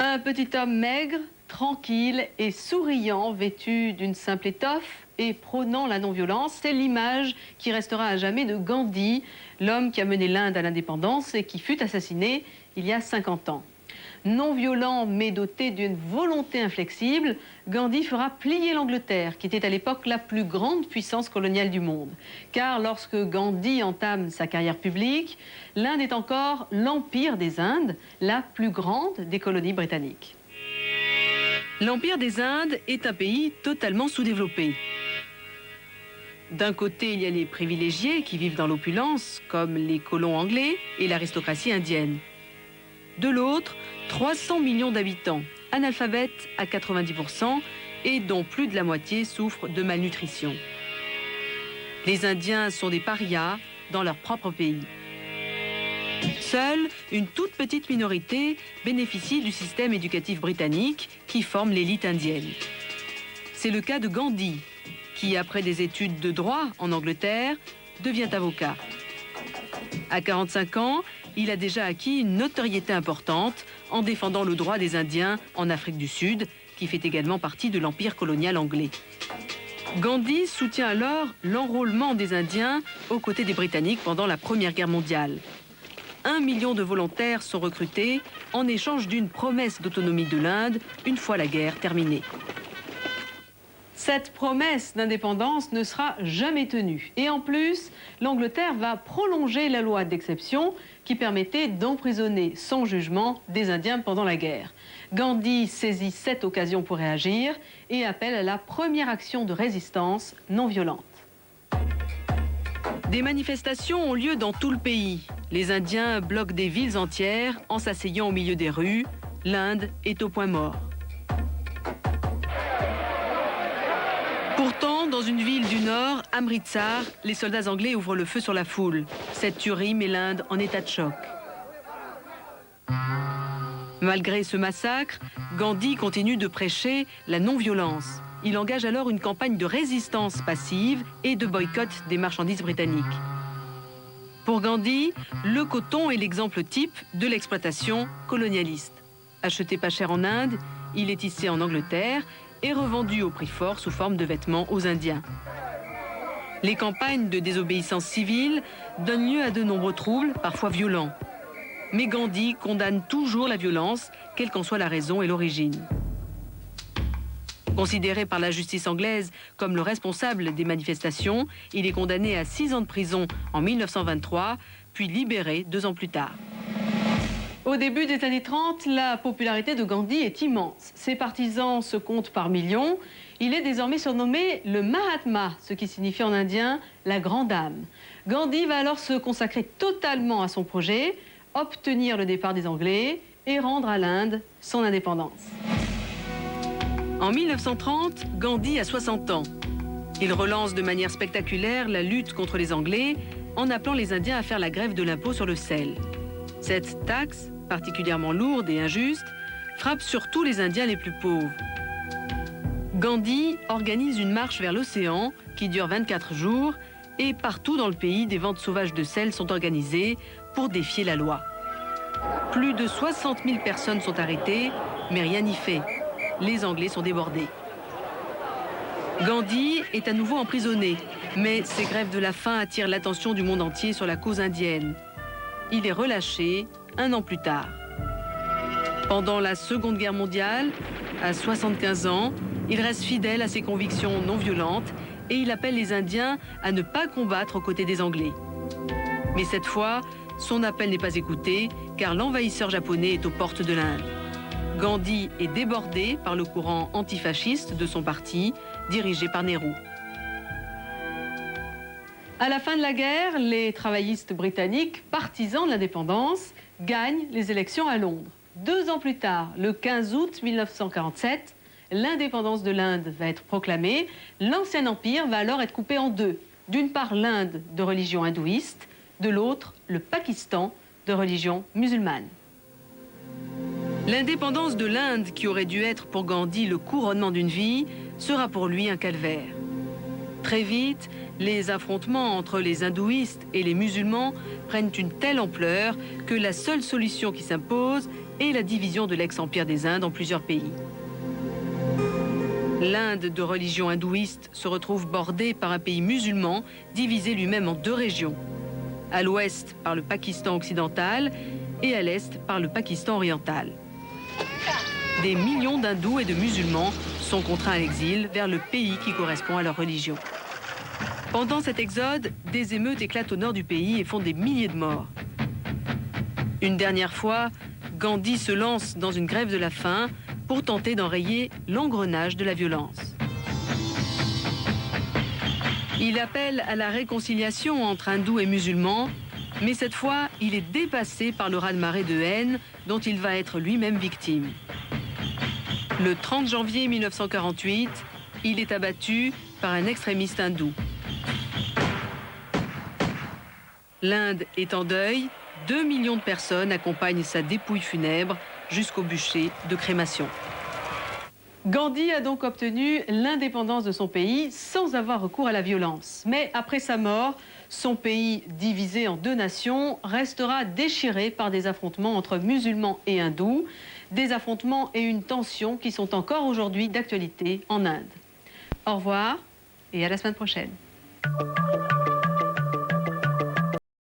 Un petit homme maigre, tranquille et souriant, vêtu d'une simple étoffe et prônant la non-violence, c'est l'image qui restera à jamais de Gandhi, l'homme qui a mené l'Inde à l'indépendance et qui fut assassiné il y a 50 ans. Non violent mais doté d'une volonté inflexible, Gandhi fera plier l'Angleterre, qui était à l'époque la plus grande puissance coloniale du monde. Car lorsque Gandhi entame sa carrière publique, l'Inde est encore l'Empire des Indes, la plus grande des colonies britanniques. L'Empire des Indes est un pays totalement sous-développé. D'un côté, il y a les privilégiés qui vivent dans l'opulence, comme les colons anglais et l'aristocratie indienne. De l'autre, 300 millions d'habitants, analphabètes à 90% et dont plus de la moitié souffrent de malnutrition. Les Indiens sont des parias dans leur propre pays. Seule une toute petite minorité bénéficie du système éducatif britannique qui forme l'élite indienne. C'est le cas de Gandhi, qui, après des études de droit en Angleterre, devient avocat. À 45 ans, il a déjà acquis une notoriété importante en défendant le droit des Indiens en Afrique du Sud, qui fait également partie de l'empire colonial anglais. Gandhi soutient alors l'enrôlement des Indiens aux côtés des Britanniques pendant la Première Guerre mondiale. 1 million de volontaires sont recrutés en échange d'une promesse d'autonomie de l'Inde une fois la guerre terminée. Cette promesse d'indépendance ne sera jamais tenue. Et en plus, l'Angleterre va prolonger la loi d'exception qui permettait d'emprisonner sans jugement des Indiens pendant la guerre. Gandhi saisit cette occasion pour réagir et appelle à la première action de résistance non violente. Des manifestations ont lieu dans tout le pays. Les Indiens bloquent des villes entières en s'asseyant au milieu des rues. L'Inde est au point mort. Pourtant, dans une ville du nord, Amritsar, les soldats anglais ouvrent le feu sur la foule. Cette tuerie met l'Inde en état de choc. Malgré ce massacre, Gandhi continue de prêcher la non-violence. Il engage alors une campagne de résistance passive et de boycott des marchandises britanniques. Pour Gandhi, le coton est l'exemple type de l'exploitation colonialiste. Acheté pas cher en Inde, il est tissé en Angleterre et revendu au prix fort sous forme de vêtements aux Indiens. Les campagnes de désobéissance civile donnent lieu à de nombreux troubles, parfois violents. Mais Gandhi condamne toujours la violence, quelle qu'en soit la raison et l'origine. Considéré par la justice anglaise comme le responsable des manifestations, il est condamné à 6 ans de prison en 1923, puis libéré 2 ans plus tard. Au début des années 30, la popularité de Gandhi est immense. Ses partisans se comptent par millions. Il est désormais surnommé le Mahatma, ce qui signifie en indien la grande âme. Gandhi va alors se consacrer totalement à son projet, obtenir le départ des Anglais et rendre à l'Inde son indépendance. En 1930, Gandhi a 60 ans. Il relance de manière spectaculaire la lutte contre les Anglais en appelant les Indiens à faire la grève de l'impôt sur le sel. Cette taxe, particulièrement lourde et injuste, frappe surtout les Indiens les plus pauvres. Gandhi organise une marche vers l'océan qui dure 24 jours et partout dans le pays, des ventes sauvages de sel sont organisées pour défier la loi. Plus de 60 000 personnes sont arrêtées, mais rien n'y fait. Les Anglais sont débordés. Gandhi est à nouveau emprisonné, mais ces grèves de la faim attirent l'attention du monde entier sur la cause indienne. Il est relâché 1 an plus tard. Pendant la Seconde Guerre mondiale, à 75 ans, il reste fidèle à ses convictions non violentes et il appelle les Indiens à ne pas combattre aux côtés des Anglais. Mais cette fois, son appel n'est pas écouté car l'envahisseur japonais est aux portes de l'Inde. Gandhi est débordé par le courant antifasciste de son parti, dirigé par Nehru. À la fin de la guerre, les travaillistes britanniques, partisans de l'indépendance, gagnent les élections à Londres. 2 ans plus tard, le 15 août 1947, l'indépendance de l'Inde va être proclamée. L'ancien empire va alors être coupé en 2. D'une part, l'Inde de religion hindouiste, de l'autre, le Pakistan de religion musulmane. L'indépendance de l'Inde, qui aurait dû être pour Gandhi le couronnement d'une vie, sera pour lui un calvaire. Très vite, les affrontements entre les hindouistes et les musulmans prennent une telle ampleur que la seule solution qui s'impose et la division de l'ex-empire des Indes en plusieurs pays. L'Inde de religion hindouiste se retrouve bordée par un pays musulman divisé lui-même en deux régions. À l'ouest par le Pakistan occidental et à l'est par le Pakistan oriental. Des millions d'hindous et de musulmans sont contraints à l'exil vers le pays qui correspond à leur religion. Pendant cet exode, des émeutes éclatent au nord du pays et font des milliers de morts. Une dernière fois, Gandhi se lance dans une grève de la faim pour tenter d'enrayer l'engrenage de la violence. Il appelle à la réconciliation entre hindous et musulmans, mais cette fois, il est dépassé par le raz-de-marée de haine dont il va être lui-même victime. Le 30 janvier 1948, il est abattu par un extrémiste hindou. L'Inde est en deuil, 2 millions de personnes accompagnent sa dépouille funèbre jusqu'au bûcher de crémation. Gandhi a donc obtenu l'indépendance de son pays sans avoir recours à la violence. Mais après sa mort, son pays, divisé en deux nations, restera déchiré par des affrontements entre musulmans et hindous, des affrontements et une tension qui sont encore aujourd'hui d'actualité en Inde. Au revoir et à la semaine prochaine.